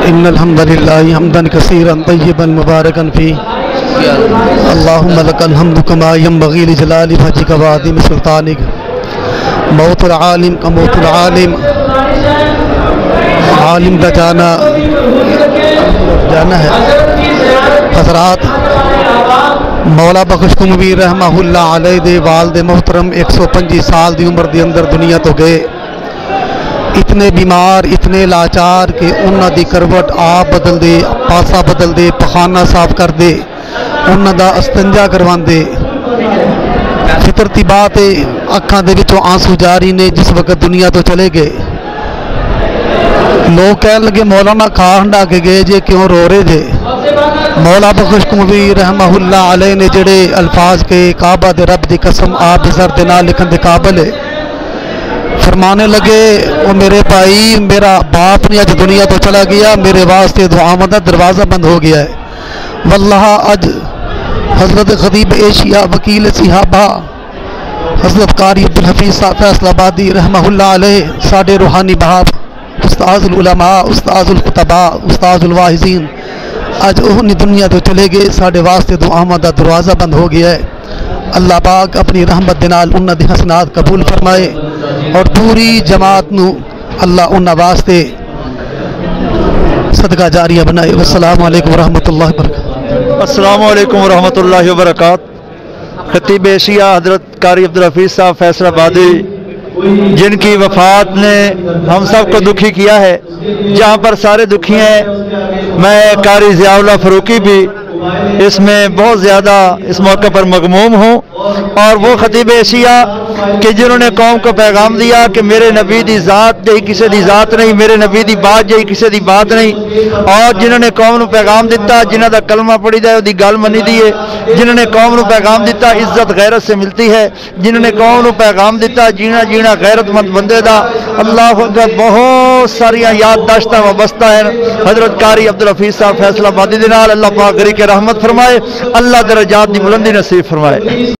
إن الحمد لله حمدا كثيرا طيبا مباركا فيه اللهم لك الحمد كما ينبغي لجلال وجهك وعظيم سلطانك موت العالم كموت العالم عالم کا جانا ہے حضرات مولا بخش کمویر رحمہ اللہ علیہ دے والد محترم 125 سال دی عمر دی اندر دنیا تو گئے، اتنے بیمار اتنے لاچار کہ انہاں دی کروٹ آپ بدل دے، پاسا بدل دے، پخانہ صاف کر دے، انہاں دا استنجا کروان دے۔ فطرتی بات ہے اکھاں دے وچوں آنسو جاری نے جس وقت دنیا تو چلے گئے۔ لوگ کہنے لگے مولانا کھا ہنڈا کے گئے جے کیوں رو رہے جے؟ مولا بخش کمویر رحمہ اللہ علیہ نے جڑے الفاظ کے کعبہ دے رب دی قسم آپ بزر دے نال لکھن دے قابل ہے، فرمانے لگے او میرے بھائی میرا باپ نے اج دنیا تو چلا گیا، میرے واسطے دعا دا دروازہ بند ہو گیا ہے۔ واللہ اج حضرت خطیب ایشیا وکیل صحابہ حضرت قاری عبدالحفیظ صاحب فیصل آبادی رحمہ اللہ علیہ ساڈے روحانی باپ استاذ العلماء استاذ الخطباء استاذ الواعظین اج انہی دنیا تو چلے گئے، ساڈے واسطے دعاواں دا دروازہ بند ہو گیا ہے۔ اللہ پاک اپنی رحمت دے نال انہاں دی حسنات قبول فرمائے اور پوری جماعت نو اللہ انہاں واسطے صدقہ جاریہ بنائے۔ والسلام علیکم ورحمۃ اللہ وبرکاتہ۔ السلام علیکم ورحمۃ اللہ وبرکاتہ۔ خطیب ایشیا حضرت قاری عبدالحفیظ صاحب فیصل آبادی جن کی وفات نے ہم سب کو دکھی کیا ہے، جہاں پر سارے دکھی ہیں، میں قاری ضیاء اللہ فروقی بھی اس میں بہت زیادہ اس موقع پر مغموم ہوں، اور وہ خطیب ایشیا کہ جنہوں نے قوم کو پیغام دیا کہ میرے نبی دی ذات جہی کسی دی ذات نہیں، میرے نبی دی بات جہی کسی دی بات نہیں، اور جنہوں نے قوم نو پیغام دیتا جنہوں دا کلمہ پڑھی جائے دی گل منی دیے، جنہوں نے قوم نو پیغام دیتا عزت غیرت سے ملتی ہے، جنہوں نے قوم نو پیغام دیتا جینا غیرت مند بندے دا۔ اللہ اکبر، بہت ساریاں یادداشتاں وابستہ ہیں حضرت قاری عبدالحفیظ صاحب فیصل آبادی دے نال۔ اللہ پاک غریق رحمت فرمائے، اللہ درجات دی بلندی نصیب فرمائے۔